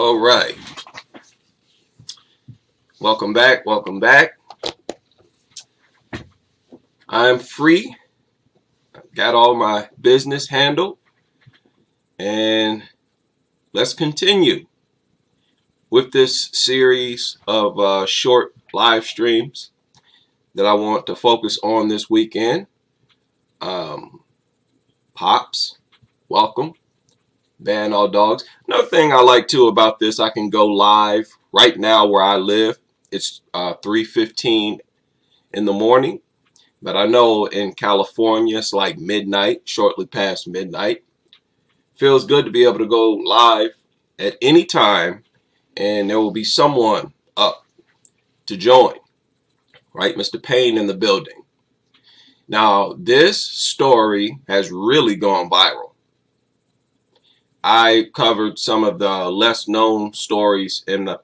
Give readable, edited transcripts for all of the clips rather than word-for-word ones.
All right. Welcome back. Welcome back. I'm free. Got all my business handled. And let's continue with this series of short live streams that I want to focus on this weekend. Pops, welcome. Ban all dogs. Another thing I like too about this, I can go live right now where I live. It's 3:15 in the morning, but I know in California it's like midnight, shortly past midnight. Feels good to be able to go live at any time, and there will be someone up to join. Right, Mr. Payne in the building. Now, this story has really gone viral. I covered some of the less known stories in the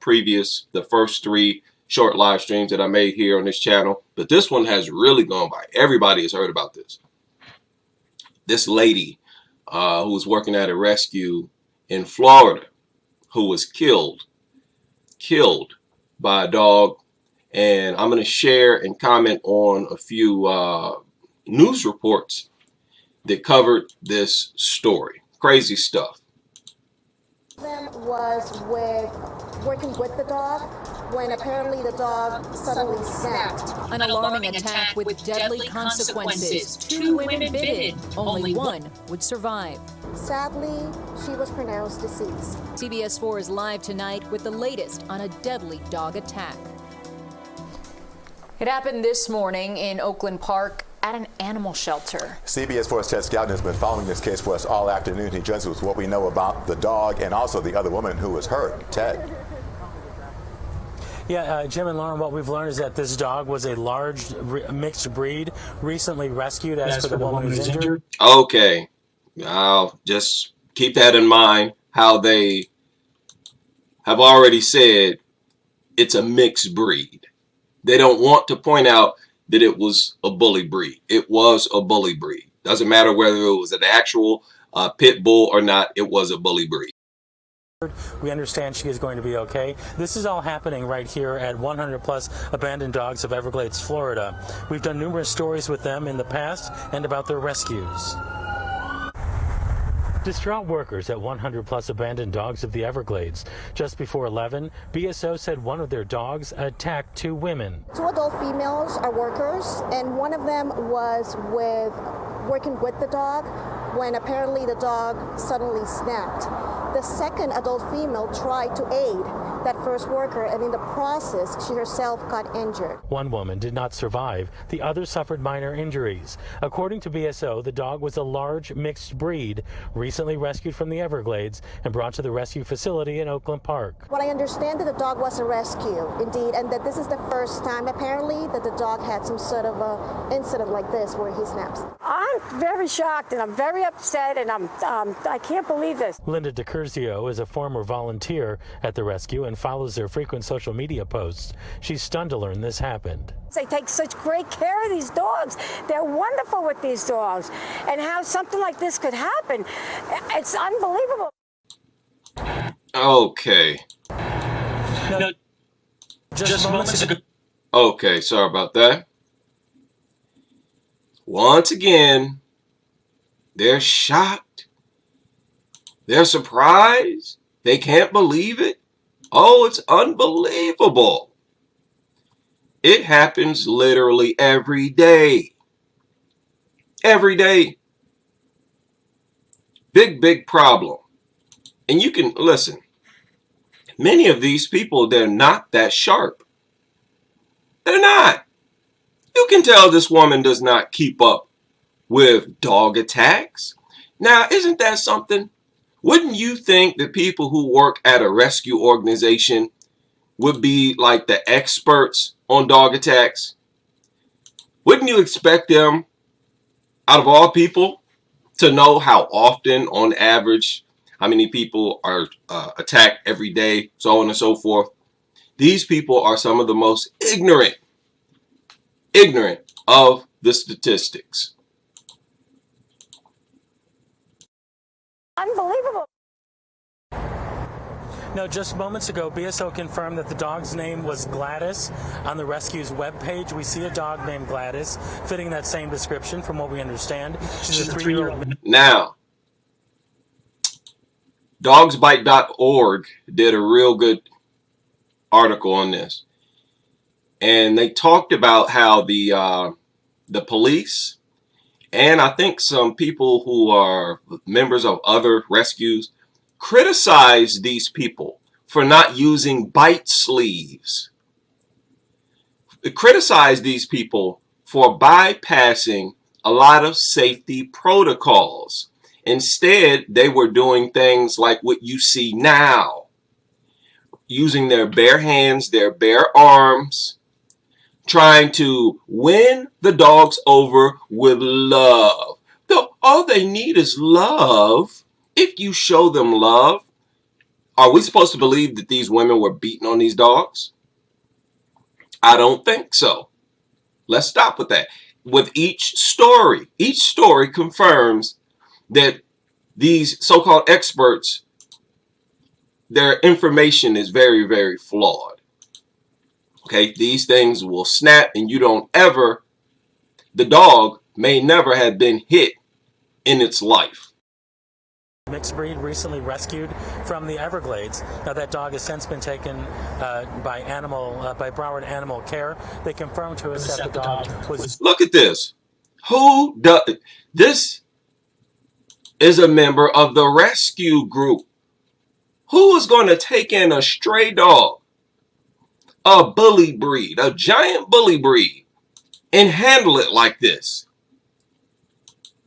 first three short live streams that I made here on this channel, but this one has really gone by. Everybody has heard about this. This lady who was working at a rescue in Florida who was killed by a dog, and I'm going to share and comment on a few news reports that covered this story. Crazy stuff. Them was working with the dog when apparently the dog suddenly snapped. An alarming attack with deadly consequences. 2 women bitten. Only one would survive. Sadly, she was pronounced deceased. CBS 4 is live tonight with the latest on a deadly dog attack. It happened this morning in Oakland Park at an animal shelter. CBS 4's Ted Scouten has been following this case for us all afternoon. He joins us with what we know about the dog and also the other woman who was hurt. Ted. Yeah, Jim and Lauren, what we've learned is that this dog was a large mixed breed, recently rescued as per the woman who's injured. Okay, I'll just keep that in mind, how they have already said it's a mixed breed. They don't want to point out that it was a bully breed. It was a bully breed. Doesn't matter whether it was an actual pit bull or not, it was a bully breed. We understand she is going to be okay. This is all happening right here at 100 Plus Abandoned Dogs of Everglades, Florida. We've done numerous stories with them in the past and about their rescues. Distraught workers at 100 Plus Abandoned Dogs of the Everglades. Just before 11, BSO said one of their dogs attacked 2 women. 2 adult females are workers, and one of them was working with the dog when apparently the dog suddenly snapped. The second adult female tried to aid that first worker, and in the process, she herself got injured. One woman did not survive. The other suffered minor injuries. According to BSO, the dog was a large mixed breed, recently rescued from the Everglades and brought to the rescue facility in Oakland Park. What I understand that the dog was a rescue, indeed, and that this is the first time, apparently, that the dog had some sort of a incident like this where he snaps. I'm very shocked and I'm very upset, and I can't believe this. Linda DiCurzio is a former volunteer at the rescue and follows their frequent social media posts. She's stunned to learn this happened. They take such great care of these dogs. They're wonderful with these dogs. And how something like this could happen, it's unbelievable. Okay. No, just moments ago. Okay, sorry about that. Once again, they're shocked. They're surprised. They can't believe it. Oh, it's unbelievable. It happens literally every day. Every day. Big problem. And you can, listen, many of these people, they're not that sharp. They're not. You can tell this woman does not keep up with dog attacks. Now, isn't that something? Wouldn't you think that people who work at a rescue organization would be like the experts on dog attacks? Wouldn't you expect them, out of all people, to know how often, on average, how many people are attacked every day, so on and so forth? These people are some of the most ignorant of the statistics. Unbelievable. No, just moments ago, BSO confirmed that the dog's name was Gladys. On the rescue's webpage, we see a dog named Gladys, fitting that same description from what we understand. She's a 3-year-old. Now, dogsbite.org did a real good article on this. And they talked about how the police and I think some people who are members of other rescues criticize these people for not using bite sleeves. They criticize these people for bypassing a lot of safety protocols. Instead, they were doing things like what you see now, using their bare hands, their bare arms, trying to win the dogs over with love. All they need is love. If you show them love, are we supposed to believe that these women were beating on these dogs? I don't think so. Let's stop with that. With each story confirms that these so-called experts, their information is very, very flawed. Okay, these things will snap and you don't ever, the dog may never have been hit in its life. Mixed breed recently rescued from the Everglades. Now that dog has since been taken by Broward Animal Care. They confirmed to us that the dog was... Look at this. Who does this? Is a member of the rescue group. Who is going to take in a stray dog, a bully breed, a giant bully breed, and handle it like this?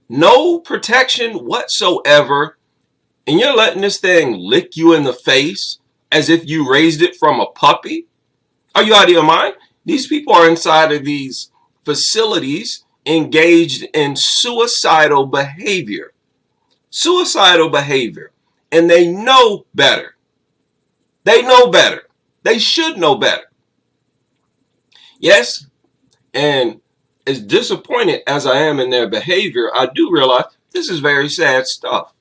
No protection whatsoever, and you're letting this thing lick you in the face as if you raised it from a puppy? Are you out of your mind? These people are inside of these facilities engaged in suicidal behavior. Suicidal behavior. And they know better. They know better. They should know better. Yes, and as disappointed as I am in their behavior, I do realize this is very sad stuff.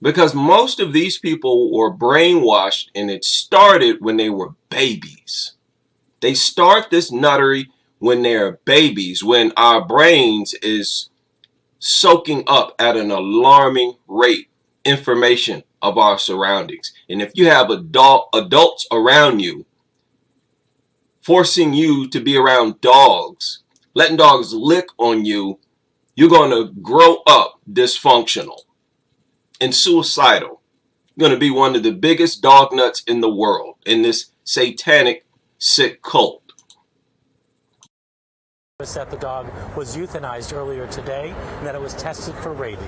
Because most of these people were brainwashed, and it started when they were babies. They start this nuttery when they're babies, when our brains is soaking up at an alarming rate information of our surroundings. And if you have adults around you forcing you to be around dogs, letting dogs lick on you, you're going to grow up dysfunctional and suicidal. You're going to be one of the biggest dog nuts in the world in this satanic sick cult. That the dog was euthanized earlier today and that it was tested for rabies.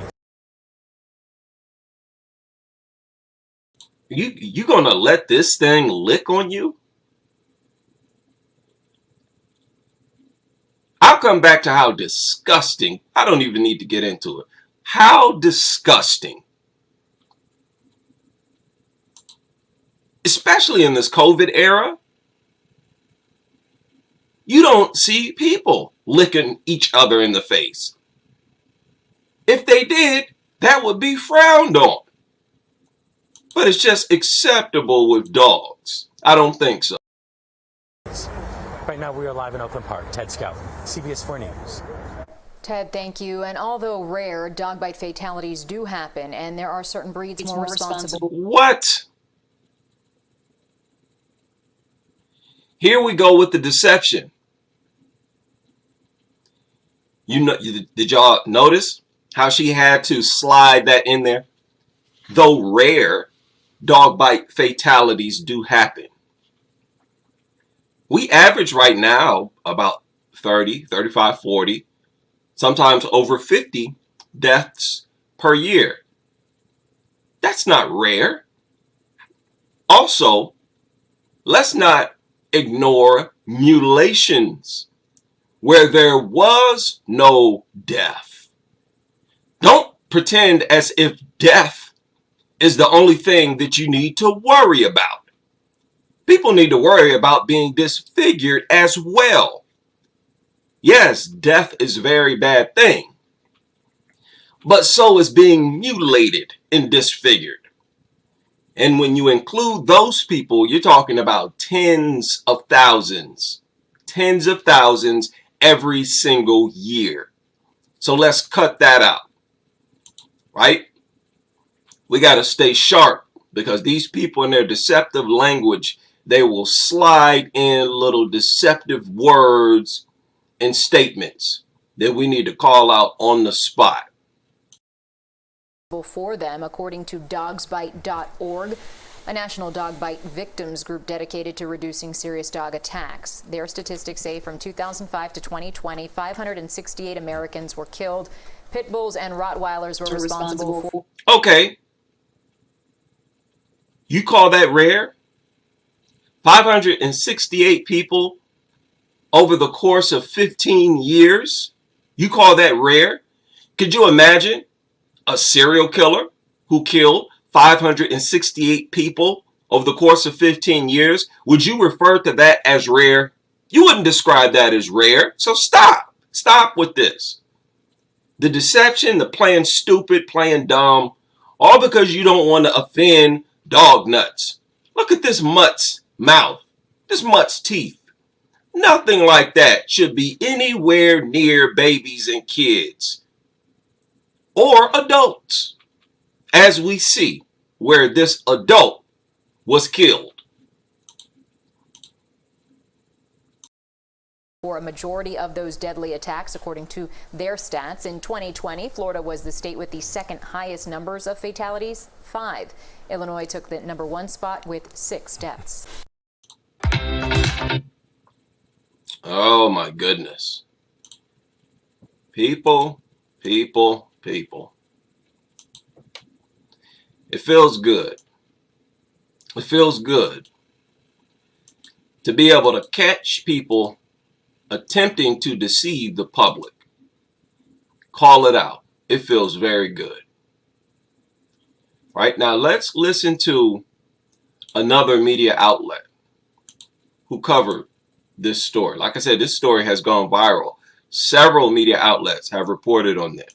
You gonna let this thing lick on you? I'll come back to how disgusting. I don't even need to get into it. How disgusting. Especially in this COVID era. You don't see people licking each other in the face. If they did, that would be frowned on. But it's just acceptable with dogs. I don't think so. Right now we are live in Oakland Park. Ted Scout, CBS 4 News. Ted, thank you. And although rare, dog bite fatalities do happen, and there are certain breeds more responsible. What? Here we go with the deception. Did y'all notice how she had to slide that in there? Though rare, dog bite fatalities do happen. We average right now about 30, 35, 40, sometimes over 50 deaths per year. That's not rare. Also, let's not ignore mutilations where there was no death. Don't pretend as if death is the only thing that you need to worry about. People need to worry about being disfigured as well. Yes, death is a very bad thing, but so is being mutilated and disfigured. And when you include those people, you're talking about tens of thousands every single year. So let's cut that out, right? We got to stay sharp, because these people in their deceptive language, they will slide in little deceptive words and statements that we need to call out on the spot. For them, according to dogsbite.org, a national dog bite victims group dedicated to reducing serious dog attacks. Their statistics say from 2005 to 2020, 568 Americans were killed. Pit bulls and Rottweilers were responsible for... Okay. You call that rare? 568 people over the course of 15 years? You call that rare? Could you imagine a serial killer who killed 568 people over the course of 15 years? Would you refer to that as rare? You wouldn't describe that as rare. So stop. Stop with this. The deception, the playing stupid, playing dumb, all because you don't want to offend dog nuts. Look at this mutt's mouth, this mutt's teeth. Nothing like that should be anywhere near babies and kids or adults, as we see where this adult was killed. For a majority of those deadly attacks, according to their stats. In 2020, Florida was the state with the second highest numbers of fatalities, 5. Illinois took the #1 spot with 6 deaths. Oh my goodness. People. It feels good. It feels good to be able to catch people attempting to deceive the public. Call it out. It feels very good. Right now, let's listen to another media outlet who covered this story. Like I said, this story has gone viral. Several media outlets have reported on this.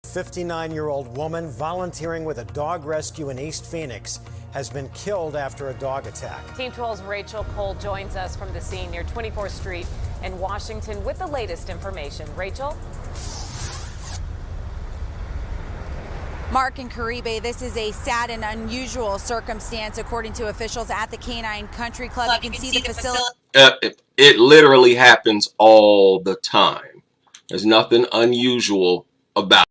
59-year-old woman volunteering with a dog rescue in East Phoenix has been killed after a dog attack. Team 12's Rachel Cole joins us from the scene near 24th Street in Washington with the latest information. Rachel? Mark and Caribe, this is a sad and unusual circumstance, according to officials at the Canine Country Club. You can see the facility. It literally happens all the time. There's nothing unusual about it.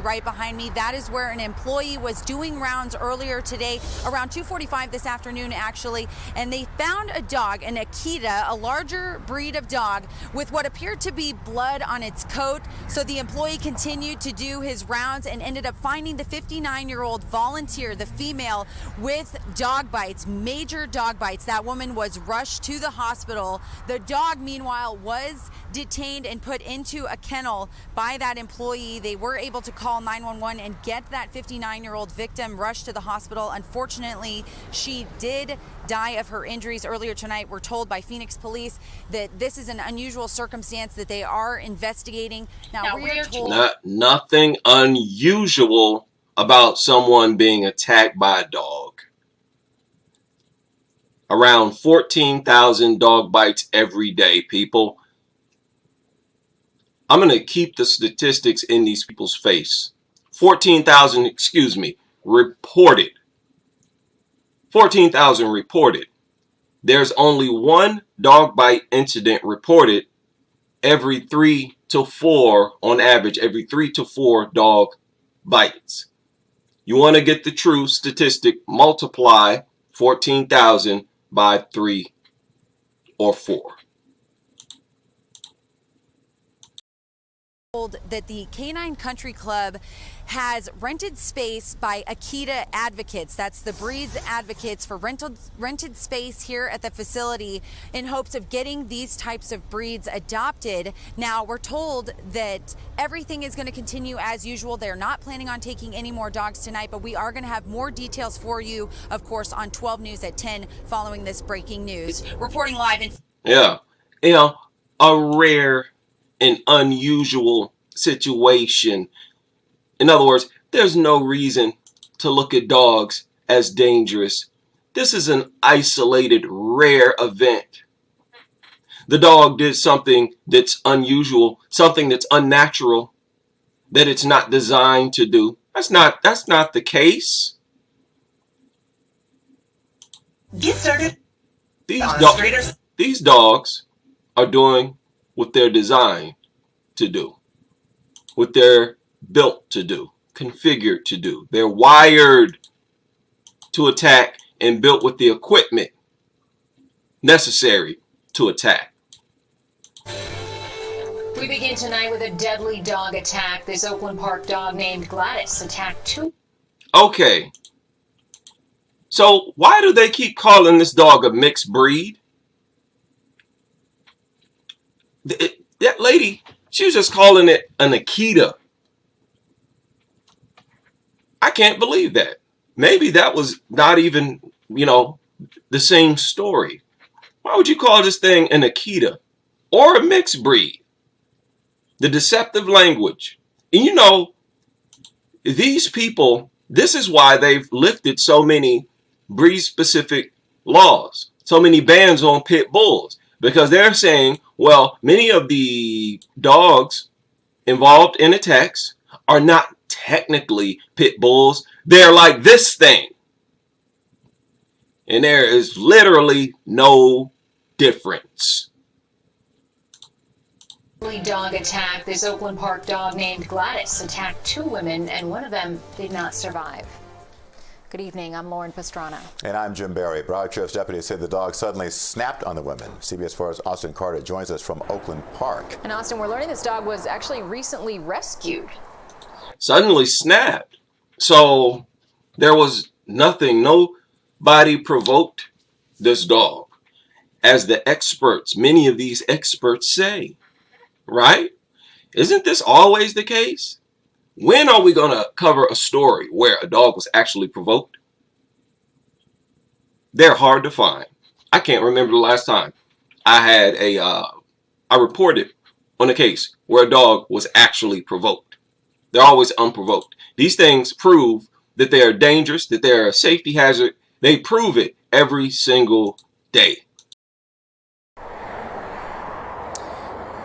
Right behind me, that is where an employee was doing rounds earlier today, around 2:45 this afternoon actually, and they found a dog, an Akita, a larger breed of dog, with what appeared to be blood on its coat. So the employee continued to do his rounds and ended up finding the 59-year-old volunteer, the female, with dog bites, major dog bites. That woman was rushed to the hospital. The dog, meanwhile, was detained and put into a kennel by that employee. They were able to call 911 and get that 59-year-old victim rushed to the hospital. Unfortunately, she did die of her injuries earlier tonight. We're told by Phoenix police that this is an unusual circumstance that they are investigating. Now we're told nothing unusual about someone being attacked by a dog. Around 14,000 dog bites every day, people. I'm going to keep the statistics in these people's face. 14,000, reported. 14,000 reported. There's only one dog bite incident reported every 3 to 4, on average, every 3 to 4 dog bites. You want to get the true statistic, multiply 14,000 by 3 or 4. That the Canine Country Club has rented space by Akita Advocates. That's the breed's advocates for rented space here at the facility in hopes of getting these types of breeds adopted. Now, we're told that everything is going to continue as usual. They're not planning on taking any more dogs tonight, but we are going to have more details for you, of course, on 12 News at 10 following this breaking news. Reporting live in... Yeah, you know, a rare and unusual situation. In other words, there's no reason to look at dogs as dangerous. This is an isolated, rare event. The dog did something that's unusual, something that's unnatural, that it's not designed to do. That's not the case. Get started. These dogs are doing what they're designed to do, what they're built to do, configured to do. They're wired to attack and built with the equipment necessary to attack. We begin tonight with a deadly dog attack. This Oakland Park dog named Gladys attacked two. Okay. So why do they keep calling this dog a mixed breed? That lady, she was just calling it an Akita. I can't believe that. Maybe that was not even, the same story. Why would you call this thing an Akita or a mixed breed? The deceptive language. And these people, this is why they've lifted so many breed-specific laws, so many bans on pit bulls, because they're saying, well, many of the dogs involved in attacks are not technically pit bulls. They're like this thing. And there is literally no difference. Dog attack. This Oakland Park dog named Gladys attacked two women, and one of them did not survive. Good evening. I'm Lauren Pastrana. And I'm Jim Barry. Broward Sheriff's deputies say the dog suddenly snapped on the women. CBS 4's Austin Carter joins us from Oakland Park. And Austin, we're learning this dog was actually recently rescued. Suddenly snapped. So there was nothing, nobody provoked this dog, as the experts, many of these experts say. Right? Isn't this always the case? When are we going to cover a story where a dog was actually provoked? They're hard to find. I can't remember the last time I had I reported on a case where a dog was actually provoked. They're always unprovoked. These things prove that they are dangerous, that they're a safety hazard. They prove it every single day.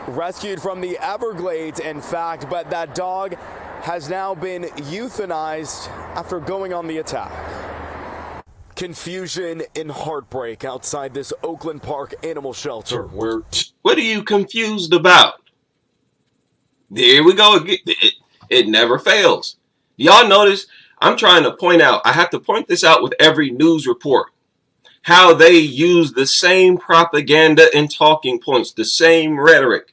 Rescued from the Everglades, in fact, but that dog has now been euthanized after going on the attack. Confusion and heartbreak outside this Oakland Park animal shelter. What are you confused about? There we go again. It never fails. Y'all notice I'm trying to point out, I have to point this out with every news report, how they use the same propaganda and talking points, the same rhetoric.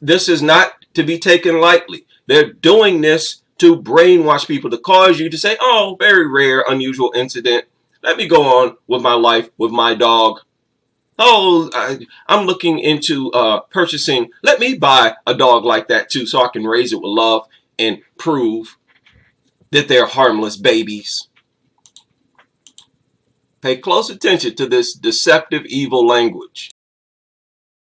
This is not to be taken lightly. They're doing this to brainwash people, to cause you to say, oh, very rare, unusual incident. Let me go on with my life, with my dog. Oh, I'm looking into purchasing. Let me buy a dog like that too, so I can raise it with love and prove that they're harmless babies. Pay close attention to this deceptive, evil language.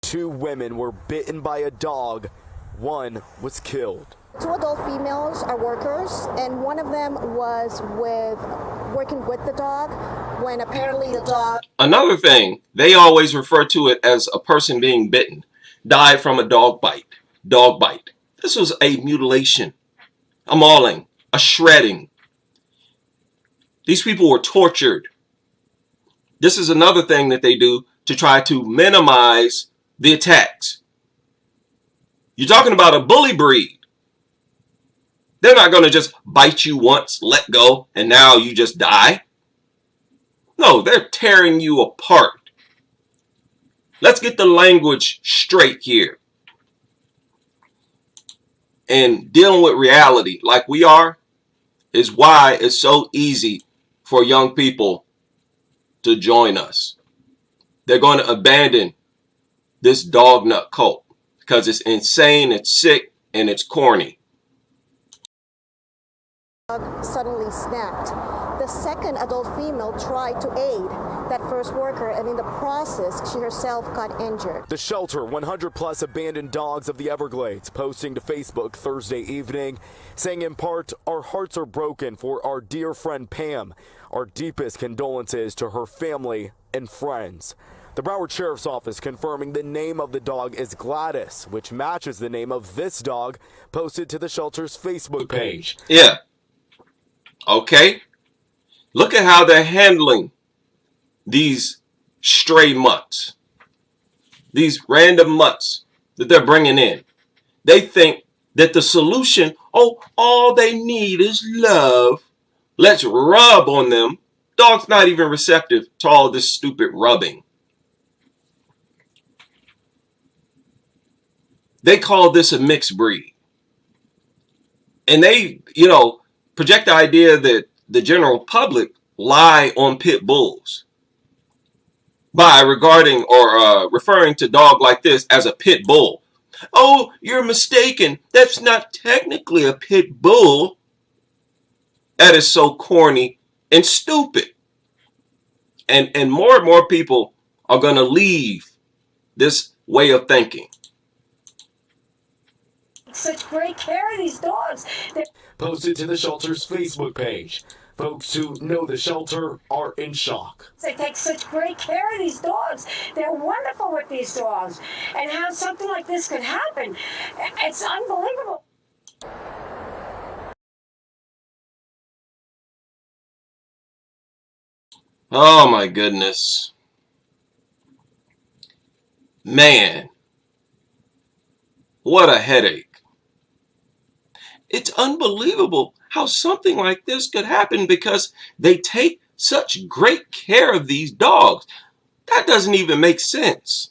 2 women were bitten by a dog. 1 was killed. 2 adult females are workers, and one of them was working with the dog when apparently the dog... Another thing, they always refer to it as a person being bitten. Died from a dog bite. Dog bite. This was a mutilation, a mauling, a shredding. These people were tortured. This is another thing that they do to try to minimize the attacks. You're talking about a bully breed. They're not going to just bite you once, let go, and now you just die. No, they're tearing you apart. Let's get the language straight here. And dealing with reality like we are is why it's so easy for young people to join us. They're going to abandon this dog nut cult because it's insane, it's sick, and it's corny. Suddenly snapped. The second adult female tried to aid that first worker, and in the process, she herself got injured. The shelter, 100 plus abandoned dogs of the Everglades, posting to Facebook Thursday evening, saying in part, "Our hearts are broken for our dear friend Pam. Our deepest condolences to her family and friends." The Broward Sheriff's Office confirming the name of the dog is Gladys, which matches the name of this dog posted to the shelter's Facebook page. Yeah. Okay. Look at how they're handling these stray mutts, these random mutts that they're bringing in. They think that the solution, oh, all they need is love. Let's rub on them. Dog's not even receptive to all this stupid rubbing. They call this a mixed breed. And they, project the idea that the general public lie on pit bulls by regarding or referring to dog like this as a pit bull. Oh, you're mistaken. That's not technically a pit bull. That is so corny and stupid. And more people are going to leave this way of thinking. Such great care of these dogs. Posted to the shelter's Facebook page. Folks who know the shelter are in shock. They take such great care of these dogs. They're wonderful with these dogs. And how something like this could happen, it's unbelievable. Oh my goodness. Man. What a headache. It's unbelievable how something like this could happen because they take such great care of these dogs. That doesn't even make sense.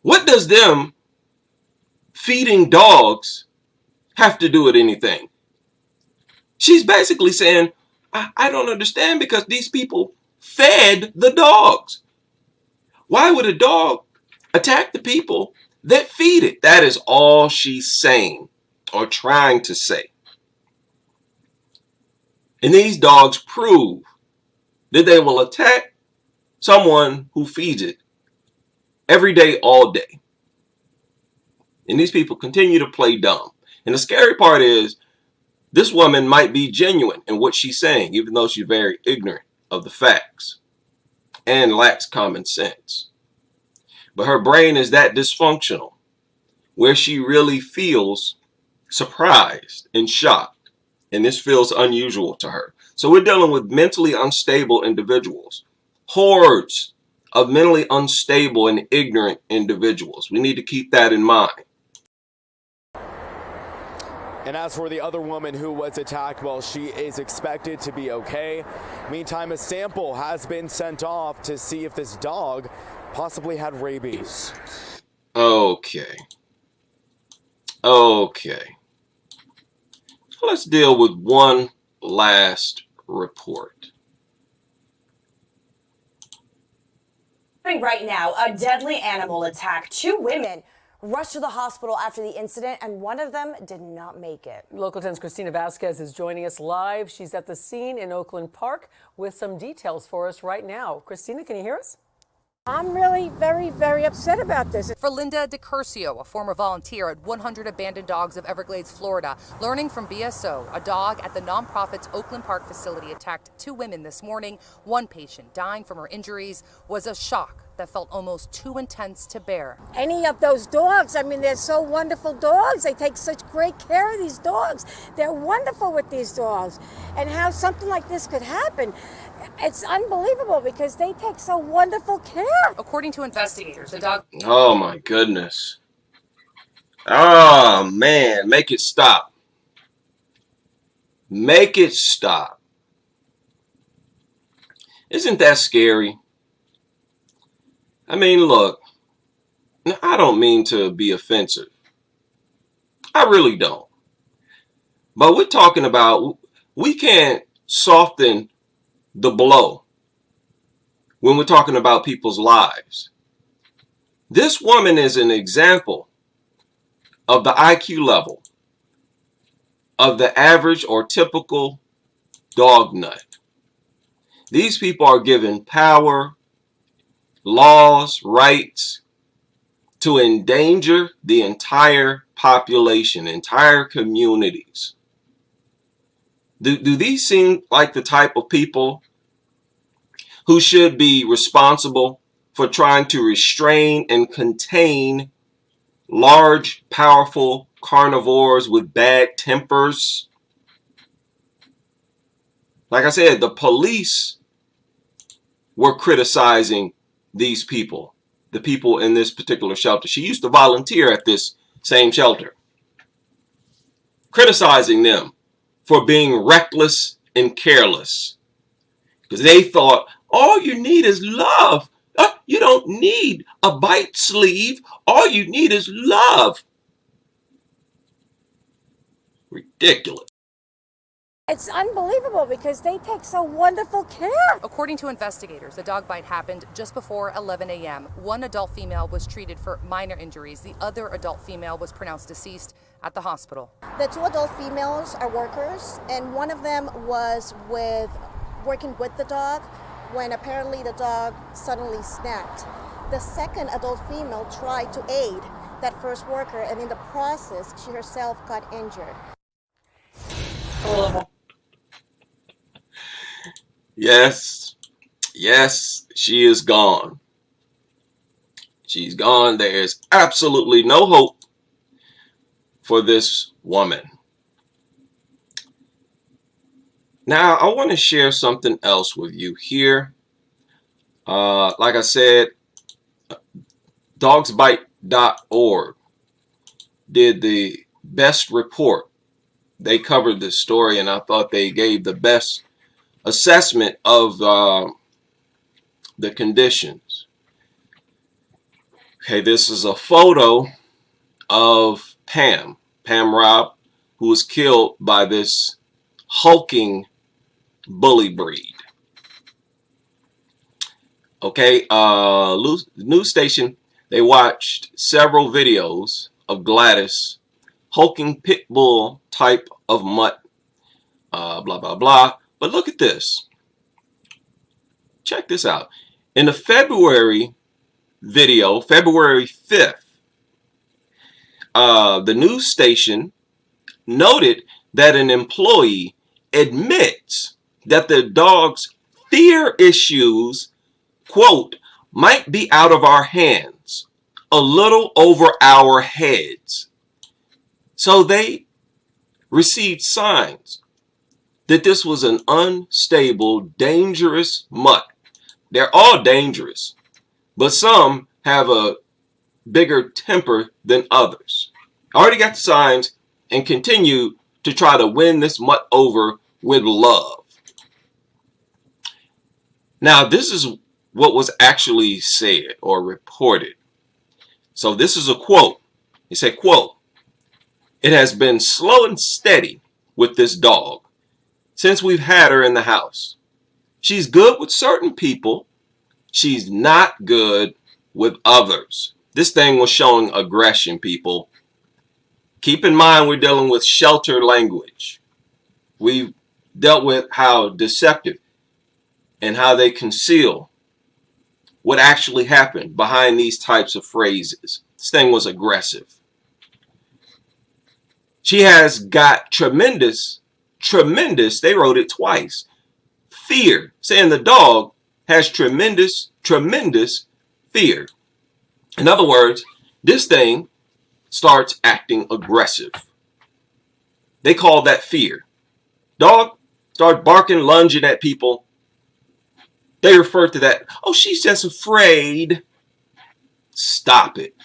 What does them feeding dogs have to do with anything? She's basically saying, I don't understand because these people fed the dogs. Why would a dog attack the people that feed it? That is all she's saying or trying to say. And these dogs prove that they will attack someone who feeds it every day, all day. And these people continue to play dumb. And the scary part is this woman might be genuine in what she's saying, even though she's very ignorant of the facts and lacks common sense. But her brain is that dysfunctional where she really feels surprised and shocked. And this feels unusual to her. So we're dealing with mentally unstable individuals. Hordes of mentally unstable and ignorant individuals. We need to keep that in mind. And as for the other woman who was attacked, well, she is expected to be okay. Meantime, a sample has been sent off to see if this dog possibly had rabies. Okay. Let's deal with one last report. Right now, a deadly animal attacked 2 women rushed to the hospital after the incident, and one of them did not make it. Local 10's Christina Vasquez is joining us live. She's at the scene in Oakland Park with some details for us right now. Christina, can you hear us? I'm really very, very upset about this. For Linda DeCurcio, a former volunteer at 100 Abandoned Dogs of Everglades, Florida, learning from BSO, a dog at the nonprofit's Oakland Park facility attacked 2 women this morning. One patient dying from her injuries was a shock that felt almost too intense to bear. Any of those dogs, I mean, they're so wonderful dogs. They take such great care of these dogs. They're wonderful with these dogs. And how something like this could happen, it's unbelievable because they take so wonderful care. According to investigators, the dog... Oh my goodness. Oh man, make it stop. Make it stop. Isn't that scary? I mean, look, I don't mean to be offensive. I really don't. But we're talking about, we can't soften the blow when we're talking about people's lives. This woman is an example of the IQ level of the average or typical dog nut. These people are given power, laws, rights to endanger the entire population, entire communities. Do these seem like the type of people who should be responsible for trying to restrain and contain large, powerful carnivores with bad tempers? Like I said, the police were criticizing these people, the people in this particular shelter. She used to volunteer at this same shelter, criticizing them for being reckless and careless, because they thought all you need is love. You don't need a bite sleeve. All you need is love. Ridiculous. It's unbelievable because they take so wonderful care. According to investigators, the dog bite happened just before 11 a.m. One adult female was treated for minor injuries. The other adult female was pronounced deceased at the hospital. The two adult females are workers, and one of them was working with the dog when apparently the dog suddenly snapped. The second adult female tried to aid that first worker, and in the process, she herself got injured. Yes, she is gone. She's gone. There is absolutely no hope for this woman. Now, I want to share something else with you here. Like I said, dogsbite.org did the best report. They covered this story, and I thought they gave the best assessment of the conditions. Okay, this is a photo of Pam Robb, who was killed by this hulking bully breed. Okay, news station, they watched several videos of Gladys hulking pit bull type of mutt, blah, blah, blah. But look at this. Check this out. In the February video, February 5th, the news station noted that an employee admits that the dog's fear issues, quote, might be out of our hands, a little over our heads. So they received signs that this was an unstable, dangerous mutt. They're all dangerous, but some have a bigger temper than others. Already got the signs and continue to try to win this mutt over with love. Now, this is what was actually said or reported. So this is a quote. It said, quote, "It has been slow and steady with this dog since we've had her in the house. She's good with certain people. She's not good with others." This thing was showing aggression, people. Keep in mind, we're dealing with shelter language. We've dealt with how deceptive and how they conceal what actually happened behind these types of phrases. This thing was aggressive. She has got tremendous, they wrote it twice, fear, saying the dog has tremendous fear. In other words, this thing starts acting aggressive. They call that fear. Dog start barking, lunging at people. They refer to that, oh, she's just afraid. Stop it.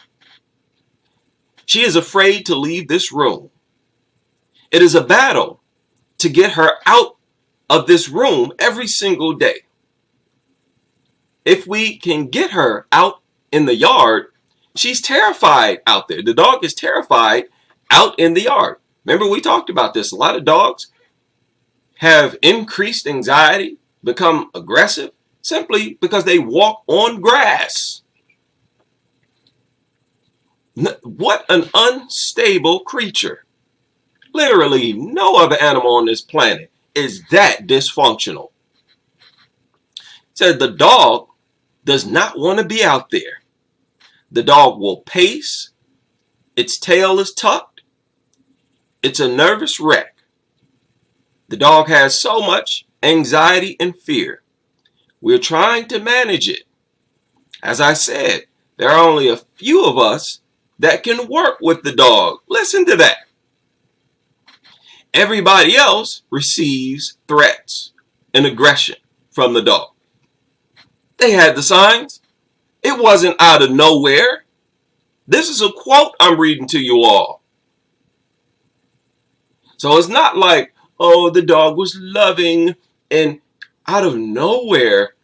She is afraid to leave this room. It is a battle to get her out of this room every single day. If we can get her out in the yard, she's terrified out there. The dog is terrified out in the yard. Remember, we talked about this. A lot of dogs have increased anxiety, become aggressive, simply because they walk on grass. What an unstable creature. Literally no other animal on this planet is that dysfunctional. Said the dog does not want to be out there. The dog will pace. Its tail is tucked. It's a nervous wreck. The dog has so much anxiety and fear. We're trying to manage it. As I said, there are only a few of us that can work with the dog. Listen to that. Everybody else receives threats and aggression from the dog. They had the signs. It wasn't out of nowhere. This is a quote I'm reading to you all. So it's not like, oh, the dog was loving and out of nowhere,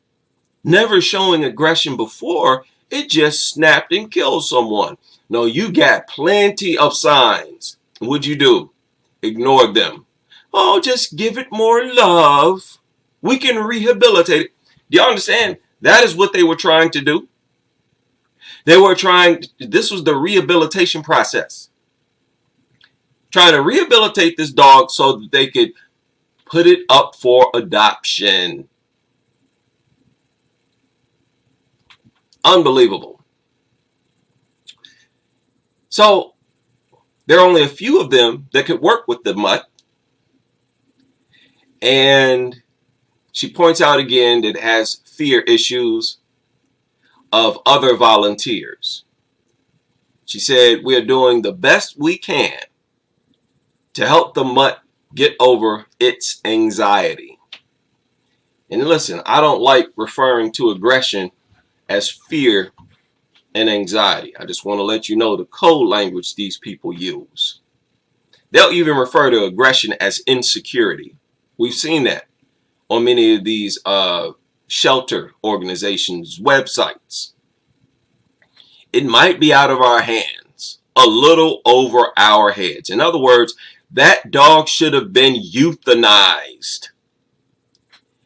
never showing aggression before, it just snapped and killed someone. No, you got plenty of signs. What'd you do? Ignore them. Oh, just give it more love. We can rehabilitate it. Do you understand? That is what they were trying to do. They were this was the rehabilitation process. Trying to rehabilitate this dog so that they could put it up for adoption. Unbelievable. So there are only a few of them that could work with the mutt. And she points out again that it has fear issues of other volunteers. She said, we are doing the best we can to help the mutt get over its anxiety. And listen, I don't like referring to aggression as fear and anxiety. I just want to let you know the code language these people use. They'll even refer to aggression as insecurity. We've seen that on many of these shelter organizations' websites. It might be out of our hands, a little over our heads. In other words, that dog should have been euthanized.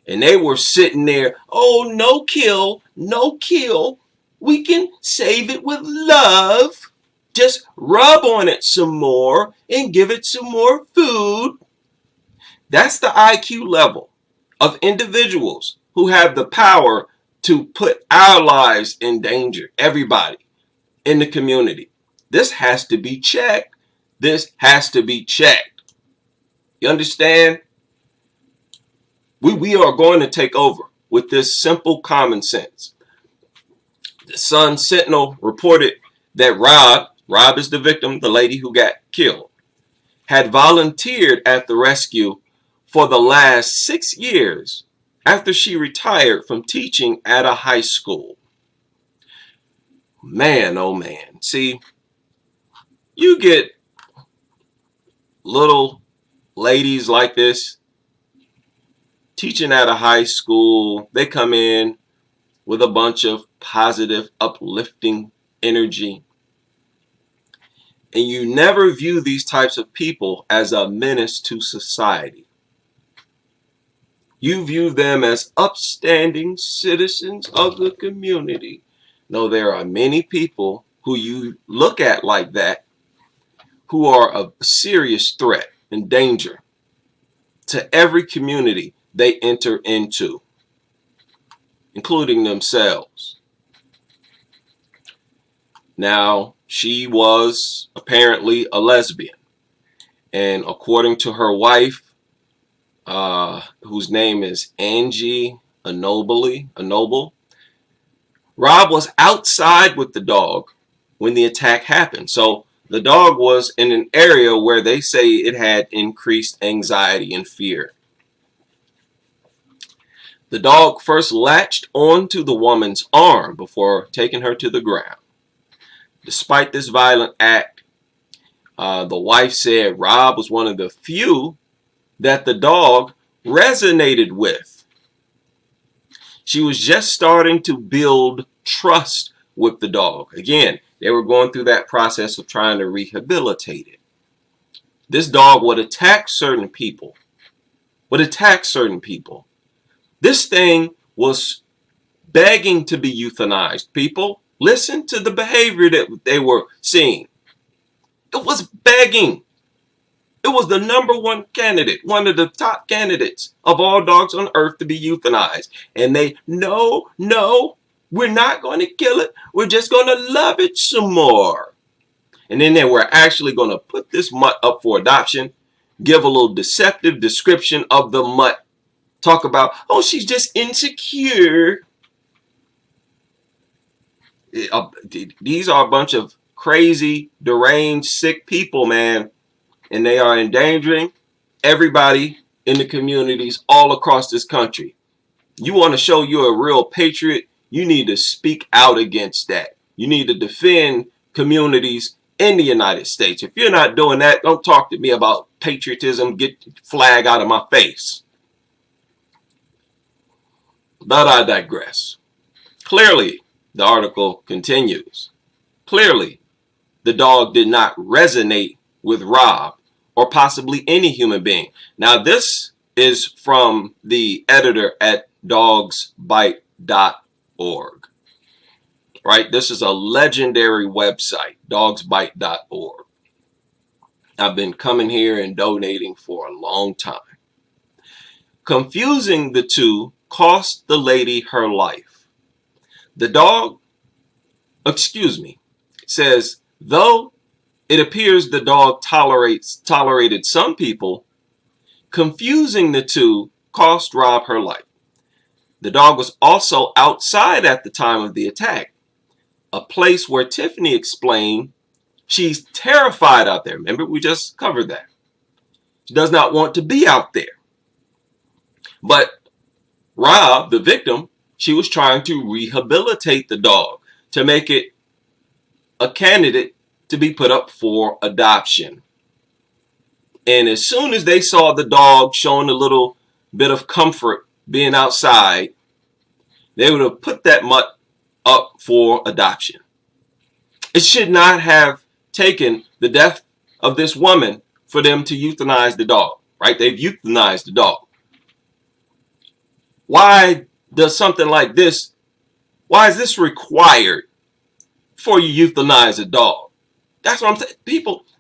And they were sitting there, oh, no kill, no kill. We can save it with love. Just rub on it some more and give it some more food. That's the IQ level of individuals who have the power to put our lives in danger. Everybody in the community. This has to be checked. This has to be checked. You understand? We are going to take over with this simple common sense. The Sun Sentinel reported that Rob is the victim, the lady who got killed, had volunteered at the rescue for the last 6 years after she retired from teaching at a high school. Man, oh man. See, you get little ladies like this teaching at a high school. They come in with a bunch of positive, uplifting energy. And you never view these types of people as a menace to society. You view them as upstanding citizens of the community. No, there are many people who you look at like that who are a serious threat and danger to every community they enter into, including themselves. Now, she was apparently a lesbian, and according to her wife, whose name is Angie Anoble, Rob was outside with the dog when the attack happened. So the dog was in an area where they say it had increased anxiety and fear. The dog first latched onto the woman's arm before taking her to the ground. Despite this violent act, the wife said Rob was one of the few that the dog resonated with. She was just starting to build trust with the dog. Again, they were going through that process of trying to rehabilitate it. This dog would attack certain people. This thing was begging to be euthanized. People, listen to the behavior that they were seeing. It was begging. It was the #1 candidate, one of the top candidates of all dogs on earth to be euthanized. And they, no, we're not going to kill it. We're just going to love it some more. And then they were actually going to put this mutt up for adoption, give a little deceptive description of the mutt. Talk about, oh, she's just insecure. These are a bunch of crazy, deranged, sick people, man. And they are endangering everybody in the communities all across this country. You want to show you're a real patriot, you need to speak out against that. You need to defend communities in the United States. If you're not doing that, don't talk to me about patriotism. Get the flag out of my face. But I digress. Clearly, the article continues. Clearly, the dog did not resonate with Rob or possibly any human being. Now, this is from the editor at dogsbite.org. Right? This is a legendary website, dogsbite.org. I've been coming here and donating for a long time. Confusing the two cost the lady her life. The dog, says, though it appears the dog tolerated some people, confusing the two cost Rob her life. The dog was also outside at the time of the attack, a place where Tiffany explained she's terrified out there. Remember, we just covered that. She does not want to be out there. But Rob, the victim, she was trying to rehabilitate the dog to make it a candidate to be put up for adoption. And as soon as they saw the dog showing a little bit of comfort being outside, they would have put that mutt up for adoption. It should not have taken the death of this woman for them to euthanize the dog, right? They've euthanized the dog. Why does something like this, why is this required before you euthanize a dog? That's what I'm saying.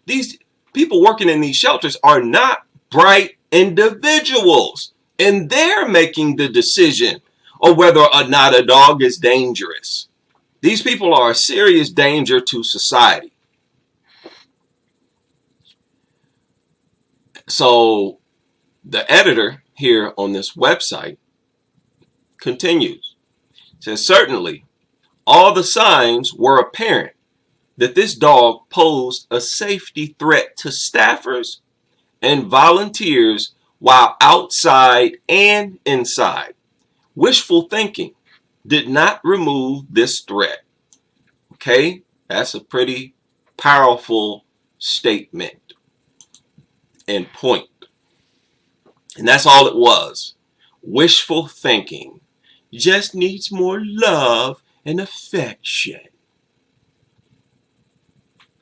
These people working in these shelters are not bright individuals, and they're making the decision of whether or not a dog is dangerous. These people are a serious danger to society. So the editor here on this website continues. It says, certainly all the signs were apparent that this dog posed a safety threat to staffers and volunteers while outside and inside. Wishful thinking did not remove this threat. Okay, that's a pretty powerful statement and point. And that's all it was. Wishful thinking. Just needs more love and affection.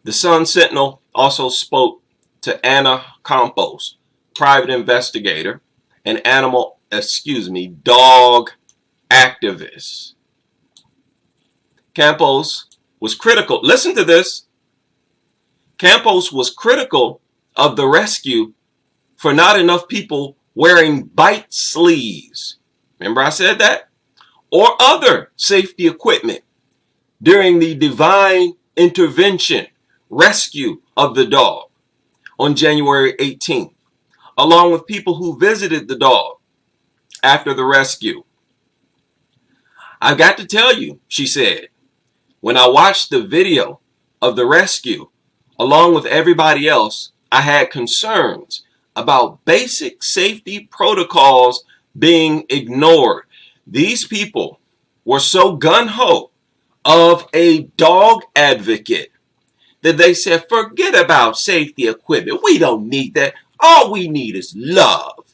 The Sun Sentinel also spoke to Anna Campos, private investigator and dog activist. Campos was critical. Listen to this. Campos was critical of the rescue for not enough people wearing bite sleeves. Remember I said that? Or other safety equipment during the divine intervention rescue of the dog on January 18th, along with people who visited the dog after the rescue. I've got to tell you, she said, when I watched the video of the rescue, along with everybody else, I had concerns about basic safety protocols being ignored. These people were so gung-ho of a dog advocate that they said, forget about safety equipment. We don't need that. All we need is love.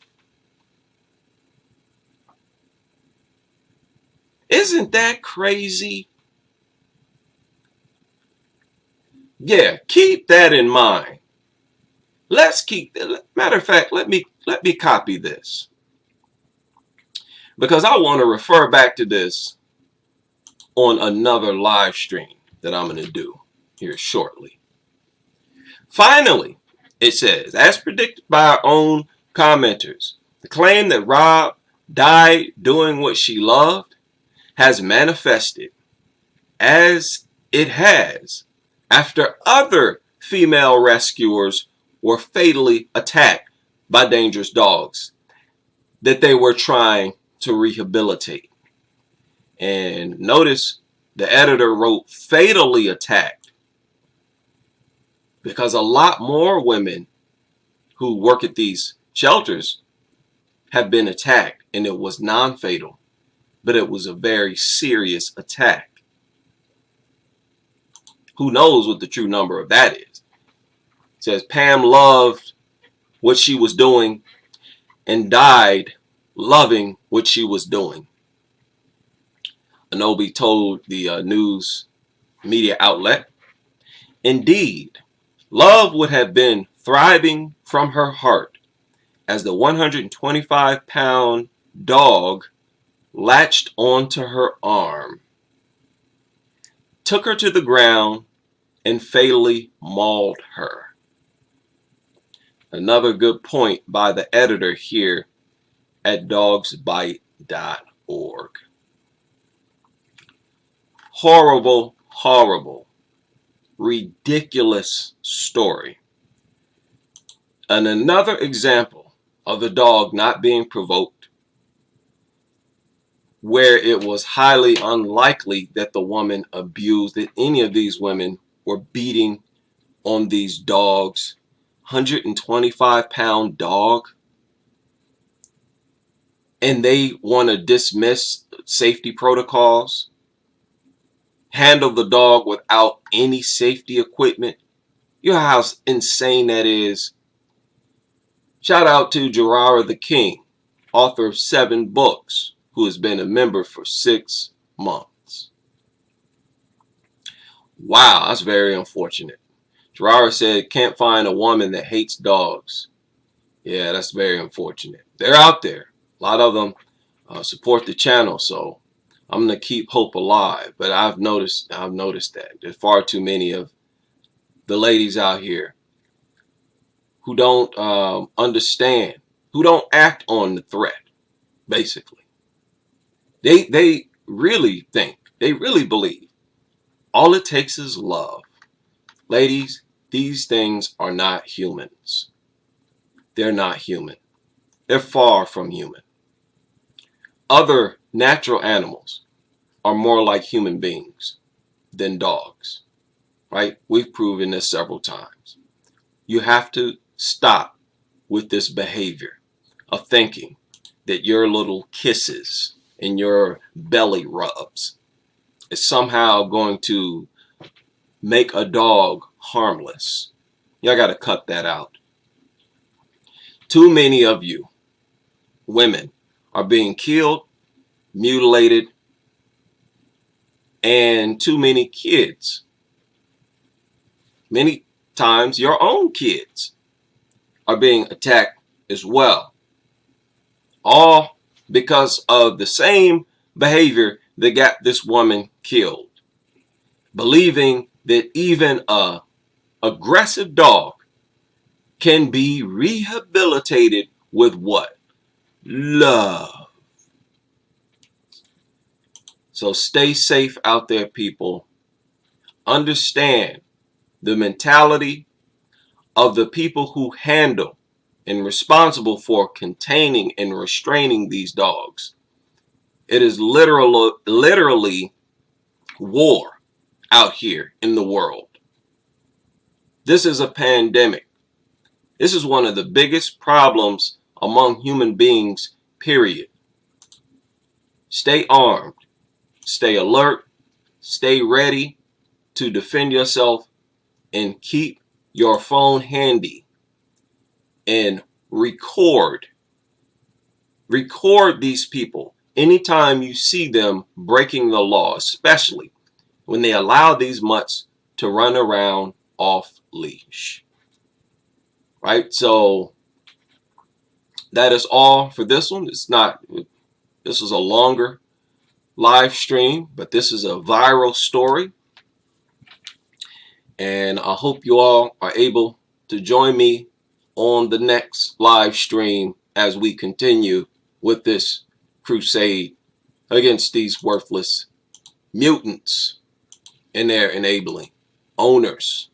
Isn't that crazy? Yeah, keep that in mind. Let's keep that. Matter of fact, let me copy this, because I want to refer back to this on another live stream that I'm going to do here shortly. Finally, It says, as predicted by our own commenters, the claim that Rob died doing what she loved has manifested as it has after other female rescuers were fatally attacked by dangerous dogs that they were trying to rehabilitate. And notice the editor wrote fatally attacked because a lot more women who work at these shelters have been attacked, and it was non-fatal, but it was a very serious attack. Who knows what the true number of that is? It says Pam loved what she was doing and died loving what she was doing. Anobi told the news media outlet, indeed, love would have been thriving from her heart as the 125-pound dog latched onto her arm, took her to the ground, and fatally mauled her. Another good point by the editor here at dogsbite.org. Horrible, horrible, ridiculous story. And another example of the dog not being provoked, where it was highly unlikely that the woman abused, that any of these women were beating on these dogs. 125-pound dog. And they want to dismiss safety protocols, handle the dog without any safety equipment. You know how insane that is. Shout out to Gerara the King, author of 7 books, who has been a member for 6 months. Wow, that's very unfortunate. Gerara said, can't find a woman that hates dogs. Yeah, that's very unfortunate. They're out there. A lot of them support the channel, so I'm going to keep hope alive. But I've noticed that there's far too many of the ladies out here who don't understand, who don't act on the threat, basically. They really think, they really believe all it takes is love. Ladies, these things are not humans. They're not human. They're far from human. Other natural animals are more like human beings than dogs, right? We've proven this several times. You have to stop with this behavior of thinking that your little kisses and your belly rubs is somehow going to make a dog harmless. Y'all got to cut that out. Too many of you women are being killed, mutilated, and too many kids, many times your own kids, are being attacked as well. All because of the same behavior that got this woman killed. Believing that even an aggressive dog can be rehabilitated with what? Love. So stay safe out there, people. Understand the mentality of the people who handle and responsible for containing and restraining these dogs. It is literally war out here in the world. This is a pandemic. This is one of the biggest problems among human beings, period. Stay armed. Stay alert. Stay ready to defend yourself, and keep your phone handy and record these people anytime you see them breaking the law, especially when they allow these mutts to run around off leash. Right? So that is all for this one. This is a longer live stream, but this is a viral story. And I hope you all are able to join me on the next live stream as we continue with this crusade against these worthless mutants and their enabling owners.